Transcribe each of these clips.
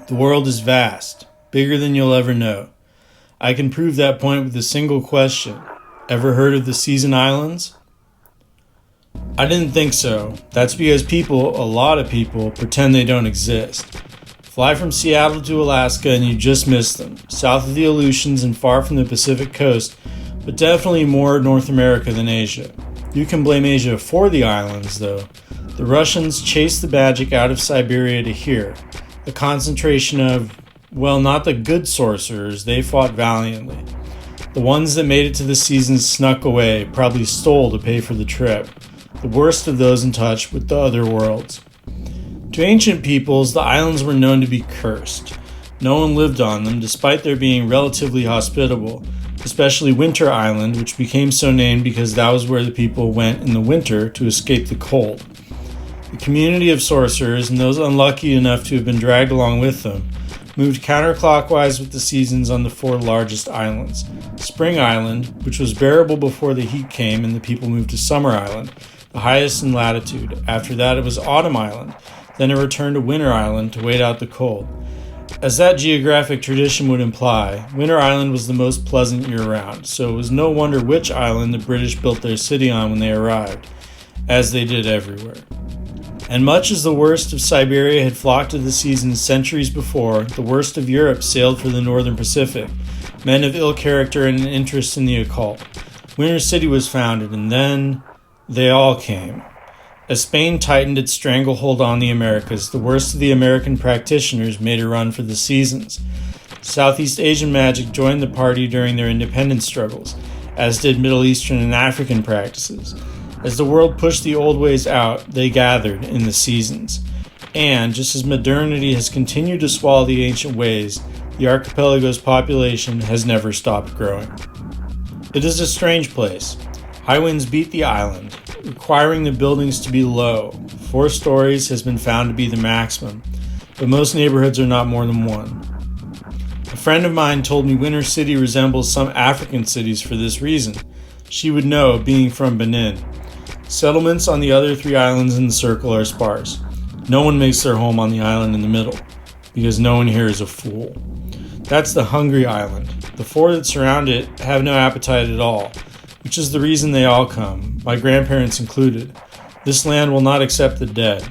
The world is vast, bigger than you'll ever know. I can prove that point with a single question. Ever heard of the Season Islands? I didn't think so. That's because people, a lot of people, pretend they don't exist. Fly from Seattle to Alaska and you just miss them. South of the Aleutians and far from the Pacific coast, but definitely more North America than Asia. You can blame Asia for the islands, though. The Russians chased the magic out of Siberia to here. A concentration of, well, not the good sorcerers, they fought valiantly. The ones that made it to the seasons snuck away, probably stole to pay for the trip. The worst of those in touch with the other worlds. To ancient peoples, the islands were known to be cursed. No one lived on them, despite their being relatively hospitable, especially Winter Island, which became so named because that was where the people went in the winter to escape the cold. The community of sorcerers, and those unlucky enough to have been dragged along with them, moved counterclockwise with the seasons on the four largest islands. Spring Island, which was bearable before the heat came and the people moved to Summer Island, the highest in latitude. After that it was Autumn Island, then it returned to Winter Island to wait out the cold. As that geographic tradition would imply, Winter Island was the most pleasant year-round, so it was no wonder which island the British built their city on when they arrived, as they did everywhere. And much as the worst of Siberia had flocked to the seasons centuries before, the worst of Europe sailed for the northern Pacific, men of ill character and an interest in the occult. Winter City was founded, and then they all came. As Spain tightened its stranglehold on the Americas, the worst of the American practitioners made a run for the seasons. Southeast Asian magic joined the party during their independence struggles, as did Middle Eastern and African practices. As the world pushed the old ways out, they gathered in the seasons. And, just as modernity has continued to swallow the ancient ways, the archipelago's population has never stopped growing. It is a strange place. High winds beat the island, requiring the buildings to be low. 4 stories has been found to be the maximum, but most neighborhoods are not more than 1. A friend of mine told me Winter City resembles some African cities for this reason. She would know, being from Benin. Settlements on the other 3 islands in the circle are sparse. No one makes their home on the island in the middle, because no one here is a fool. That's the Hungry Island. The 4 that surround it have no appetite at all, which is the reason they all come, my grandparents included. This land will not accept the dead.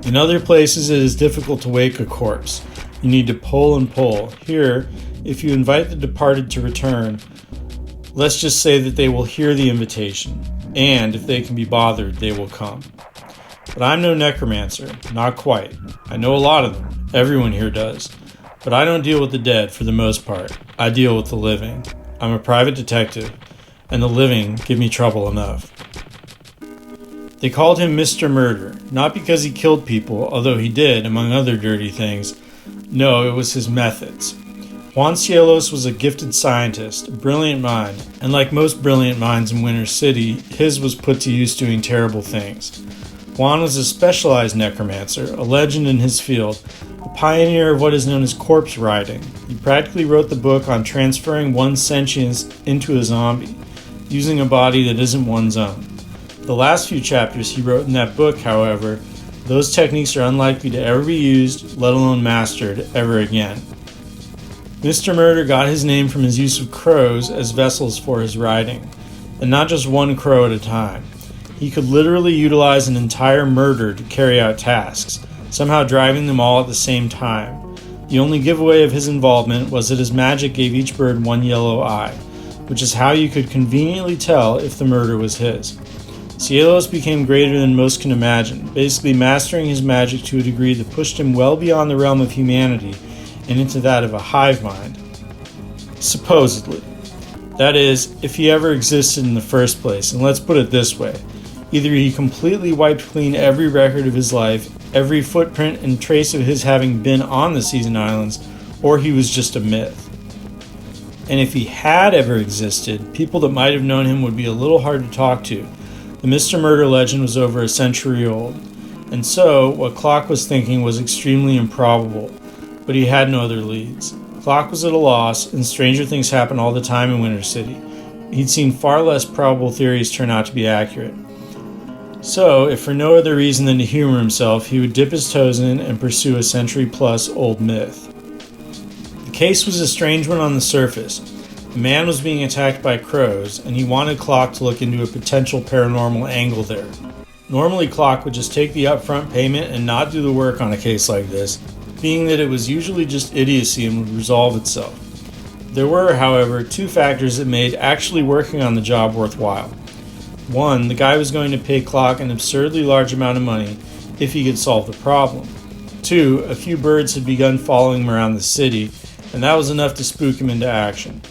In other places it is difficult to wake a corpse. You need to pull and pull. Here, if you invite the departed to return, let's just say that they will hear the invitation. And if they can be bothered, they will come. But I'm no necromancer, not quite. I know a lot of them, everyone here does. But I don't deal with the dead for the most part. I deal with the living. I'm a private detective, and the living give me trouble enough. They called him Mr. Murder, not because he killed people, although he did, among other dirty things. No, it was his methods. Juan Cielos was a gifted scientist, a brilliant mind, and like most brilliant minds in Winter City, his was put to use doing terrible things. Juan was a specialized necromancer, a legend in his field, a pioneer of what is known as corpse riding. He practically wrote the book on transferring one's sentience into a zombie, using a body that isn't one's own. The last few chapters he wrote in that book, however, those techniques are unlikely to ever be used, let alone mastered, ever again. Mr. Murder got his name from his use of crows as vessels for his riding, and not just one crow at a time. He could literally utilize an entire murder to carry out tasks, somehow driving them all at the same time. The only giveaway of his involvement was that his magic gave each bird 1 yellow eye, which is how you could conveniently tell if the murder was his. Cielos became greater than most can imagine, basically mastering his magic to a degree that pushed him well beyond the realm of humanity and into that of a hive mind. Supposedly. That is, if he ever existed in the first place, and let's put it this way. Either he completely wiped clean every record of his life, every footprint and trace of his having been on the Season Islands, or he was just a myth. And if he had ever existed, people that might have known him would be a little hard to talk to. The Mr. Murder legend was over a century old, and so what Clock was thinking was extremely improbable. But he had no other leads. Clock was at a loss, and stranger things happen all the time in Winter City. He'd seen far less probable theories turn out to be accurate. So, if for no other reason than to humor himself, he would dip his toes in and pursue a century-plus old myth. The case was a strange one on the surface. A man was being attacked by crows, and he wanted Clock to look into a potential paranormal angle there. Normally, Clock would just take the upfront payment and not do the work on a case like this, being that it was usually just idiocy and would resolve itself. There were, however, two factors that made actually working on the job worthwhile. One, the guy was going to pay Clock an absurdly large amount of money if he could solve the problem. Two, a few birds had begun following him around the city, and that was enough to spook him into action.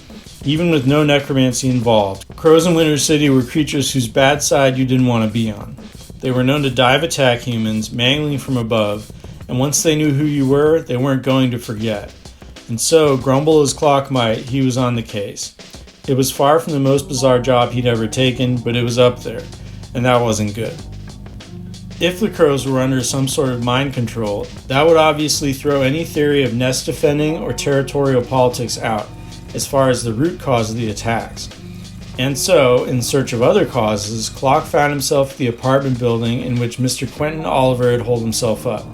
Even with no necromancy involved, crows in Winter City were creatures whose bad side you didn't want to be on. They were known to dive attack humans, mangling from above, and once they knew who you were, they weren't going to forget. And so, grumble as Clock might, he was on the case. It was far from the most bizarre job he'd ever taken, but it was up there, and that wasn't good. If the crows were under some sort of mind control, that would obviously throw any theory of nest defending or territorial politics out, as far as the root cause of the attacks. And so, in search of other causes, Clock found himself at the apartment building in which Mr. Quentin Oliver had holed himself up.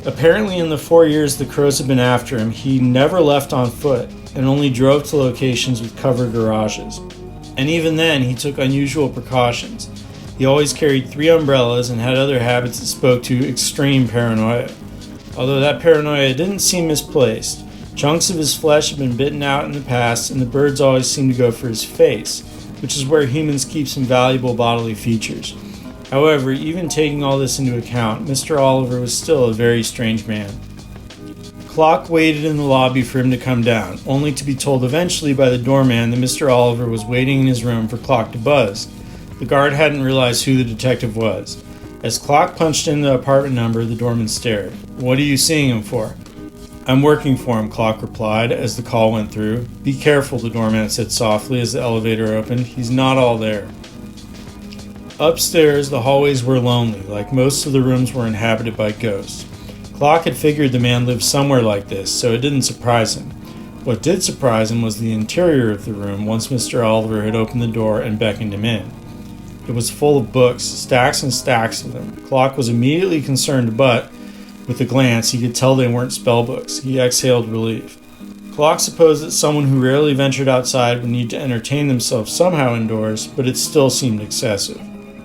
Apparently in the 4 years the crows had been after him, he never left on foot, and only drove to locations with covered garages. And even then, he took unusual precautions. He always carried 3 umbrellas and had other habits that spoke to extreme paranoia. Although that paranoia didn't seem misplaced, chunks of his flesh had been bitten out in the past, and the birds always seemed to go for his face, which is where humans keep some valuable bodily features. However, even taking all this into account, Mr. Oliver was still a very strange man. Clock waited in the lobby for him to come down, only to be told eventually by the doorman that Mr. Oliver was waiting in his room for Clock to buzz. The guard hadn't realized who the detective was. As Clock punched in the apartment number, the doorman stared. "What are you seeing him for?" "I'm working for him," Clock replied as the call went through. "Be careful," the doorman said softly as the elevator opened. "He's not all there." Upstairs, the hallways were lonely, like most of the rooms were inhabited by ghosts. Clock had figured the man lived somewhere like this, so it didn't surprise him. What did surprise him was the interior of the room once Mr. Oliver had opened the door and beckoned him in. It was full of books, stacks and stacks of them. Clock was immediately concerned, but, with a glance, he could tell they weren't spellbooks. He exhaled relief. Clock supposed that someone who rarely ventured outside would need to entertain themselves somehow indoors, but it still seemed excessive.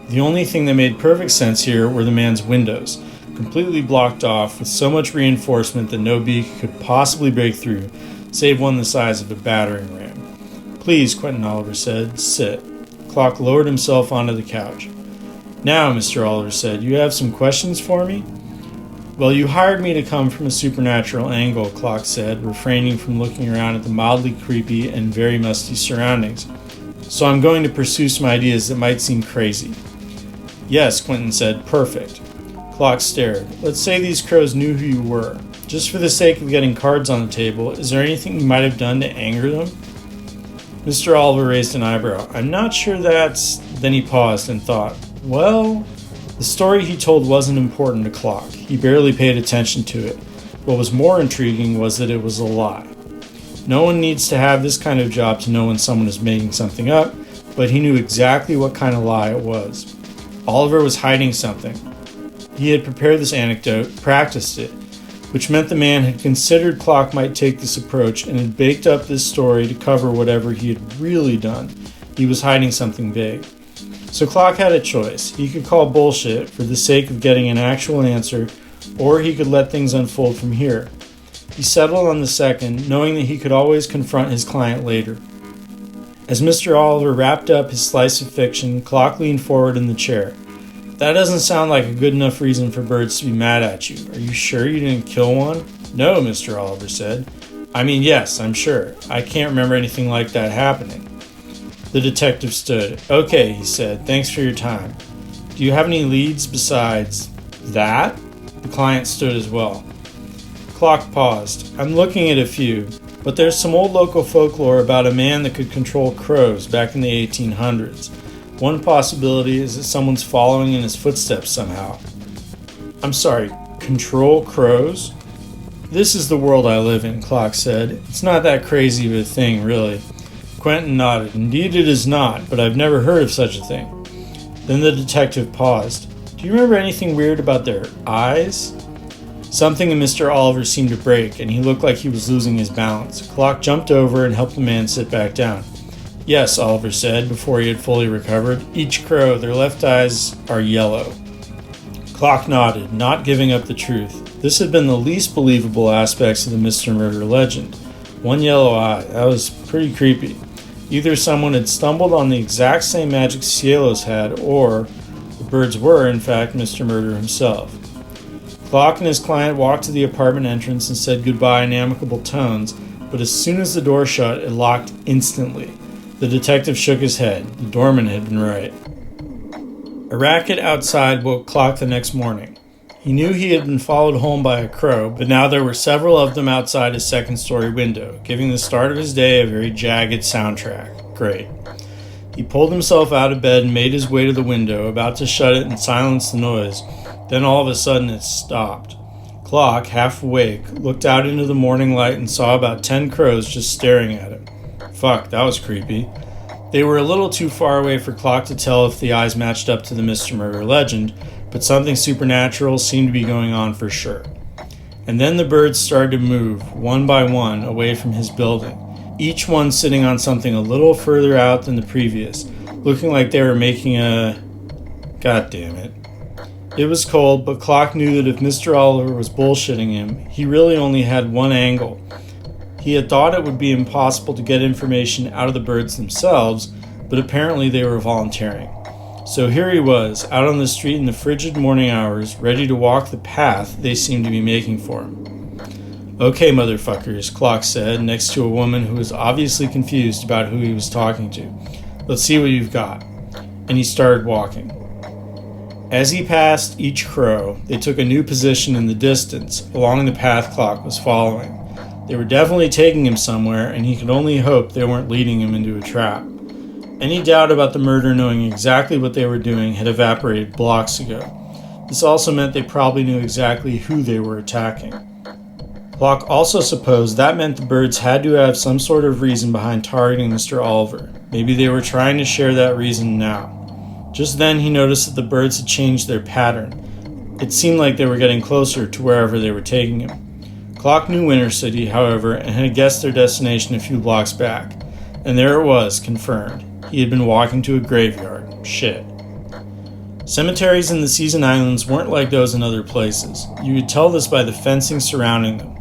The only thing that made perfect sense here were the man's windows, completely blocked off with so much reinforcement that no beak could possibly break through, save one the size of a battering ram. "Please," Quentin Oliver said, "sit." Clock lowered himself onto the couch. "Now," Mr. Oliver said, "you have some questions for me?" "Well, you hired me to come from a supernatural angle," Clock said, refraining from looking around at the mildly creepy and very musty surroundings. "So I'm going to pursue some ideas that might seem crazy." "Yes," Quentin said, "perfect." Clock stared. "Let's say these crows knew who you were. Just for the sake of getting cards on the table, is there anything you might have done to anger them?" Mr. Oliver raised an eyebrow. "I'm not sure that's..." Then he paused and thought. "Well..." The story he told wasn't important to Clock. He barely paid attention to it. What was more intriguing was that it was a lie. No one needs to have this kind of job to know when someone is making something up, but he knew exactly what kind of lie it was. Oliver was hiding something. He had prepared this anecdote, practiced it, which meant the man had considered Clock might take this approach and had baked up this story to cover whatever he had really done. He was hiding something big. So Clock had a choice. He could call bullshit for the sake of getting an actual answer, or he could let things unfold from here. He settled on the second, knowing that he could always confront his client later. As Mr. Oliver wrapped up his slice of fiction, Clock leaned forward in the chair. "That doesn't sound like a good enough reason for birds to be mad at you. Are you sure you didn't kill one?" "No," Mr. Oliver said. "I mean, yes, I'm sure. I can't remember anything like that happening." The detective stood. "Okay," he said. "Thanks for your time. Do you have any leads besides that?" The client stood as well. Clock paused. "I'm looking at a few, but there's some old local folklore about a man that could control crows back in the 1800s. One possibility is that someone's following in his footsteps somehow." "I'm sorry, control crows?" "This is the world I live in," Clock said. "It's not that crazy of a thing, really." Quentin nodded. "Indeed it is not, but I've never heard of such a thing. Then the detective paused. Do you remember anything weird about their eyes? Something in Mr. Oliver seemed to break, and he looked like he was losing his balance. Clock jumped over and helped the man sit back down. Yes, Oliver said, before he had fully recovered. Each crow, their left eyes are yellow. Clock nodded, not giving up the truth. This had been the least believable aspects of the Mr. Murder legend. One yellow eye, that was pretty creepy. Either someone had stumbled on the exact same magic Cielos had, or the birds were, in fact, Mr. Murder himself. Clock and his client walked to the apartment entrance and said goodbye in amicable tones, but as soon as the door shut, it locked instantly. The detective shook his head. The doorman had been right. A racket outside woke Clock the next morning. He knew he had been followed home by a crow, but now there were several of them outside his second-story window, giving the start of his day a very jagged soundtrack. Great. He pulled himself out of bed and made his way to the window, about to shut it and silence the noise. Then all of a sudden it stopped. Clock, half awake, looked out into the morning light and saw about 10 crows just staring at him. Fuck, that was creepy. They were a little too far away for Clock to tell if the eyes matched up to the Mr. Murder legend, but something supernatural seemed to be going on for sure. And then the birds started to move, one by one, away from his building, each one sitting on something a little further out than the previous, looking like they were making a... God damn it. It was cold, but Clock knew that if Mr. Oliver was bullshitting him, he really only had one angle. He had thought it would be impossible to get information out of the birds themselves, but apparently they were volunteering. So here he was, out on the street in the frigid morning hours, ready to walk the path they seemed to be making for him. Okay, motherfuckers, Clock said, next to a woman who was obviously confused about who he was talking to. Let's see what you've got. And he started walking. As he passed each crow, they took a new position in the distance, along the path Clock was following. They were definitely taking him somewhere, and he could only hope they weren't leading him into a trap. Any doubt about the murder knowing exactly what they were doing had evaporated blocks ago. This also meant they probably knew exactly who they were attacking. Clock also supposed that meant the birds had to have some sort of reason behind targeting Mr. Oliver. Maybe they were trying to share that reason now. Just then he noticed that the birds had changed their pattern. It seemed like they were getting closer to wherever they were taking him. Clock knew Winter City, however, and had guessed their destination a few blocks back. And there it was, confirmed. He had been walking to a graveyard. Shit. Cemeteries in the Season Islands weren't like those in other places. You could tell this by the fencing surrounding them.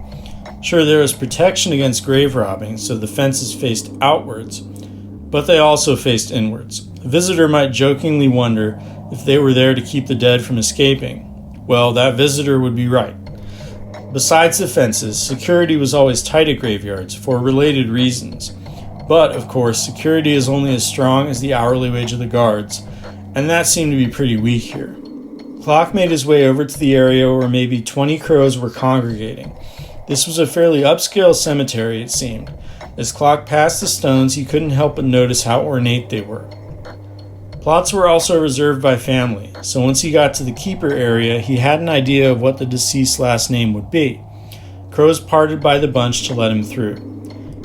Sure, there was protection against grave robbing, so the fences faced outwards, but they also faced inwards. A visitor might jokingly wonder if they were there to keep the dead from escaping. Well, that visitor would be right. Besides the fences, security was always tight at graveyards for related reasons. But, of course, security is only as strong as the hourly wage of the guards, and that seemed to be pretty weak here. Clock made his way over to the area where maybe 20 crows were congregating. This was a fairly upscale cemetery, it seemed. As Clock passed the stones, he couldn't help but notice how ornate they were. Plots were also reserved by family, so once he got to the keeper area, he had an idea of what the deceased's last name would be. Crows parted by the bunch to let him through.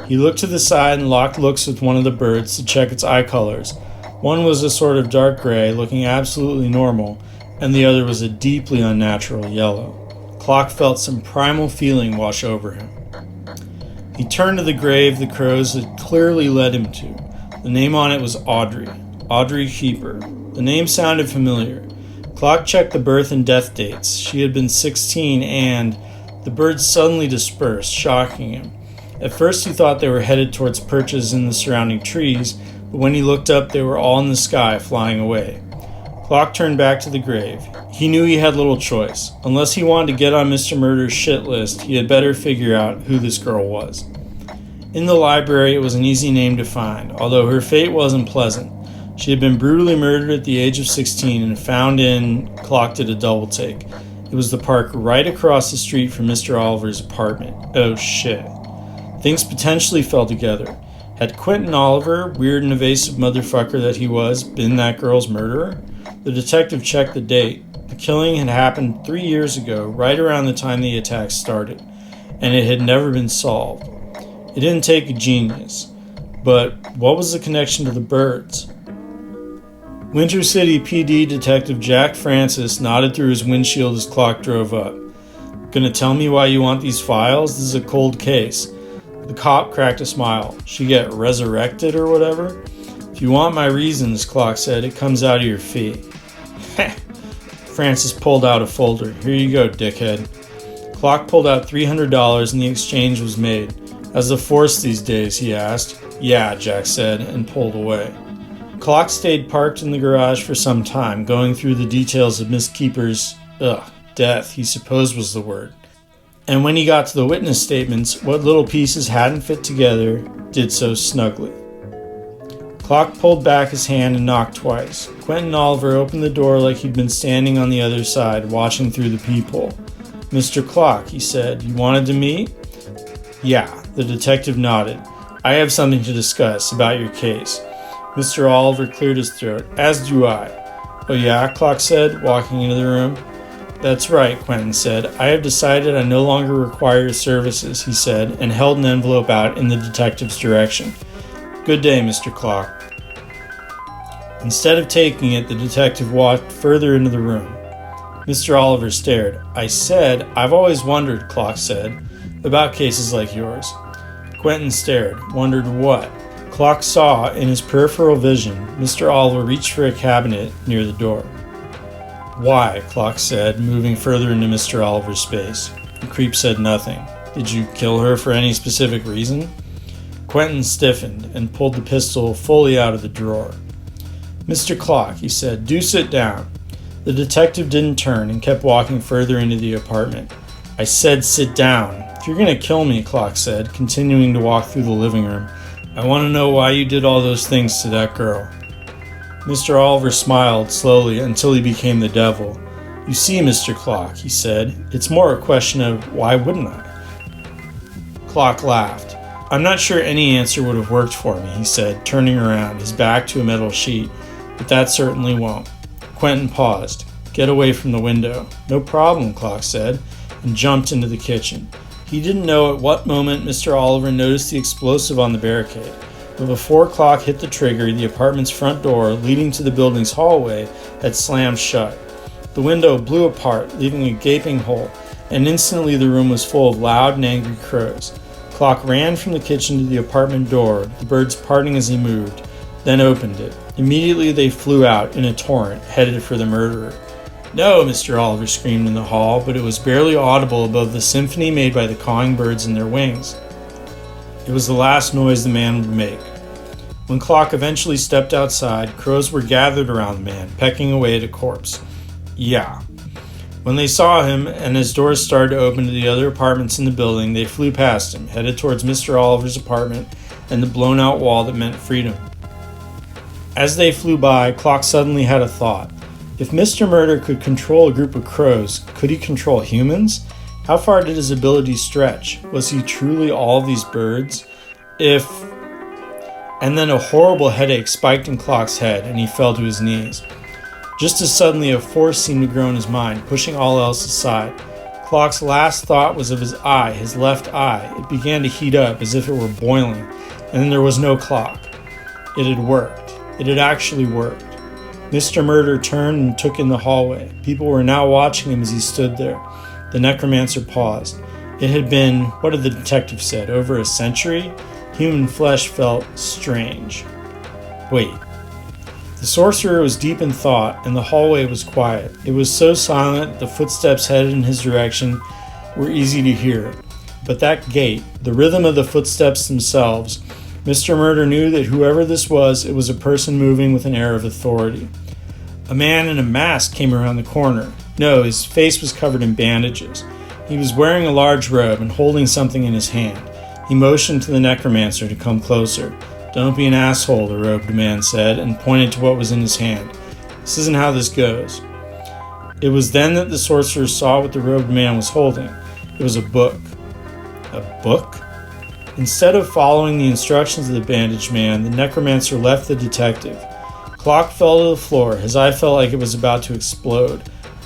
He looked to the side and locked looks with one of the birds to check its eye colors. One was a sort of dark gray, looking absolutely normal, and the other was a deeply unnatural yellow. Clock felt some primal feeling wash over him. He turned to the grave the crows had clearly led him to. The name on it was Audrey. Audrey Keeper. The name sounded familiar. Clock checked the birth and death dates. She had been 16 and... The birds suddenly dispersed, shocking him. At first he thought they were headed towards perches in the surrounding trees, but when he looked up they were all in the sky, flying away. Clock turned back to the grave. He knew he had little choice. Unless he wanted to get on Mr. Murder's shit list, he had better figure out who this girl was. In the library it was an easy name to find, although her fate wasn't pleasant. She had been brutally murdered at the age of 16 and found in... Clock did a double take. It was the park right across the street from Mr. Oliver's apartment. Oh shit. Things potentially fell together. Had Quentin Oliver, weird and evasive motherfucker that he was, been that girl's murderer? The detective checked the date. The killing had happened 3 years ago, right around the time the attack started, and it had never been solved. It didn't take a genius. But what was the connection to the birds? Winter City PD Detective Jack Francis nodded through his windshield as Clock drove up. Gonna tell me why you want these files? This is a cold case. The cop cracked a smile. She get resurrected or whatever? If you want my reasons, Clock said, it comes out of your fee. Francis pulled out a folder. Here you go, dickhead. Clock pulled out $300 and the exchange was made. How's the force these days, he asked. Yeah, Jack said, and pulled away. Clock stayed parked in the garage for some time, going through the details of Miss Keeper's, death, he supposed was the word. And when he got to the witness statements, what little pieces hadn't fit together did so snugly. Clock pulled back his hand and knocked twice. Quentin Oliver opened the door like he'd been standing on the other side, watching through the peephole. Mr. Clock, he said, you wanted to meet? Yeah, the detective nodded. I have something to discuss about your case. Mr. Oliver cleared his throat. As do I. Oh yeah, Clock said, walking into the room. That's right, Quentin said. I have decided I no longer require your services, he said, and held an envelope out in the detective's direction. Good day, Mr. Clock. Instead of taking it, the detective walked further into the room. Mr. Oliver stared. I said, I've always wondered, Clock said, about cases like yours. Quentin stared. Wondered what? Clock saw, in his peripheral vision, Mr. Oliver reach for a cabinet near the door. Why? Clock said, moving further into Mr. Oliver's space. The creep said nothing. Did you kill her for any specific reason? Quentin stiffened and pulled the pistol fully out of the drawer. Mr. Clock, he said, do sit down. The detective didn't turn and kept walking further into the apartment. I said sit down. If you're going to kill me, Clock said, continuing to walk through the living room, I want to know why you did all those things to that girl. Mr. Oliver smiled slowly until he became the devil. You see, Mr. Clock, he said, it's more a question of why wouldn't I? Clock laughed. I'm not sure any answer would have worked for me, he said, turning around, his back to a metal sheet, but that certainly won't. Quentin paused. Get away from the window. No problem, Clock said, and jumped into the kitchen. He didn't know at what moment Mr. Oliver noticed the explosive on the barricade, but before Clock hit the trigger, the apartment's front door, leading to the building's hallway, had slammed shut. The window blew apart, leaving a gaping hole, and instantly the room was full of loud and angry crows. Clock ran from the kitchen to the apartment door, the birds parting as he moved, then opened it. Immediately they flew out in a torrent, headed for the murderer. No, Mr. Oliver screamed in the hall, but it was barely audible above the symphony made by the cawing birds in their wings. It was the last noise the man would make. When Clock eventually stepped outside, crows were gathered around the man, pecking away at a corpse. Yeah. When they saw him, and his doors started to open to the other apartments in the building, they flew past him, headed towards Mr. Oliver's apartment and the blown-out wall that meant freedom. As they flew by, Clock suddenly had a thought. If Mr. Murder could control a group of crows, could he control humans? How far did his ability stretch? Was he truly all of these birds? And then a horrible headache spiked in Clock's head, and he fell to his knees. Just as suddenly a force seemed to grow in his mind, pushing all else aside. Clock's last thought was of his eye, his left eye. It began to heat up as if it were boiling, and then there was no Clock. It had worked. It had actually worked. Mr. Murder turned and took in the hallway. People were now watching him as he stood there. The necromancer paused. It had been, what had the detective said, over a century? Human flesh felt strange. Wait. The sorcerer was deep in thought, and the hallway was quiet. It was so silent the footsteps headed in his direction were easy to hear. But that gait, the rhythm of the footsteps themselves, Mr. Murder knew that whoever this was, it was a person moving with an air of authority. A man in a mask came around the corner. No, his face was covered in bandages. He was wearing a large robe and holding something in his hand. He motioned to the necromancer to come closer. Don't be an asshole, the robed man said, and pointed to what was in his hand. This isn't how this goes. It was then that the sorcerer saw what the robed man was holding. It was a book. A book? Instead of following the instructions of the bandaged man, the necromancer left the detective. Clock fell to the floor. His eye felt like it was about to explode.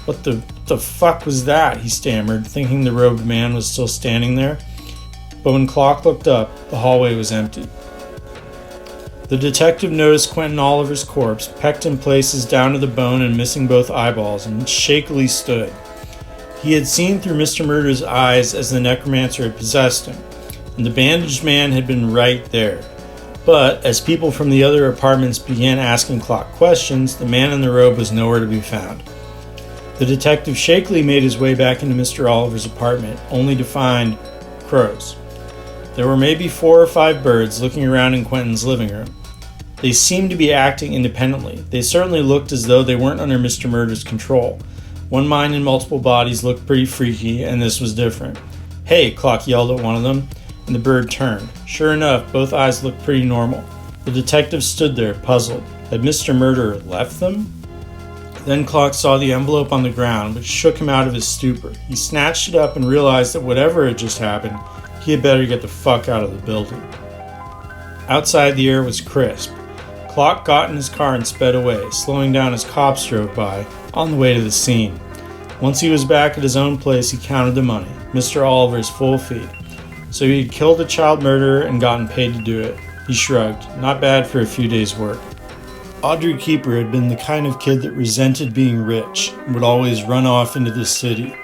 What the fuck was that? He stammered, thinking the robed man was still standing there. But when Clock looked up, the hallway was empty. The detective noticed Quentin Oliver's corpse, pecked in places down to the bone and missing both eyeballs, and shakily stood. He had seen through Mr. Murder's eyes as the necromancer had possessed him, and the bandaged man had been right there. But as people from the other apartments began asking Clock questions, the man in the robe was nowhere to be found. The detective shakily made his way back into Mr. Oliver's apartment, only to find crows. There were maybe 4 or 5 birds looking around in Quentin's living room. They seemed to be acting independently. They certainly looked as though they weren't under Mr. Murder's control. One mind in multiple bodies looked pretty freaky, and this was different. "Hey," Clock yelled at one of them, and the bird turned. Sure enough, both eyes looked pretty normal. The detective stood there, puzzled. Had Mr. Murder left them? Then Clock saw the envelope on the ground, which shook him out of his stupor. He snatched it up and realized that whatever had just happened, he had better get the fuck out of the building. Outside, the air was crisp. Clock got in his car and sped away, slowing down as cops drove by, on the way to the scene. Once he was back at his own place, he counted the money, Mr. Oliver's full fee. So he had killed a child murderer and gotten paid to do it. He shrugged. Not bad for a few days' work. Audrey Keeper had been the kind of kid that resented being rich and would always run off into the city.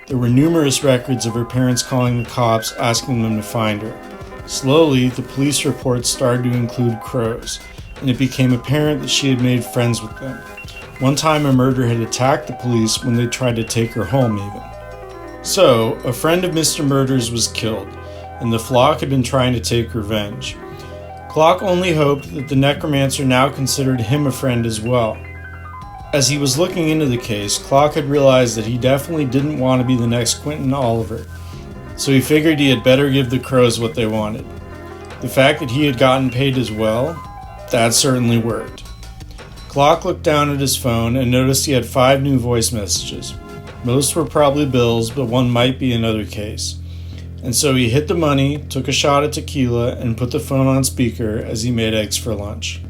There were numerous records of her parents calling the cops, asking them to find her. Slowly, the police reports started to include crows, and it became apparent that she had made friends with them. One time a murderer had attacked the police when they tried to take her home even. So, a friend of Mr. Murder's was killed, and the flock had been trying to take revenge. Clock only hoped that the necromancer now considered him a friend as well. As he was looking into the case, Clock had realized that he definitely didn't want to be the next Quentin Oliver, so he figured he had better give the crows what they wanted. The fact that he had gotten paid as well, that certainly worked. Clock looked down at his phone and noticed he had 5 new voice messages. Most were probably Bill's, but one might be another case. And so he hit the money, took a shot at tequila, and put the phone on speaker as he made eggs for lunch.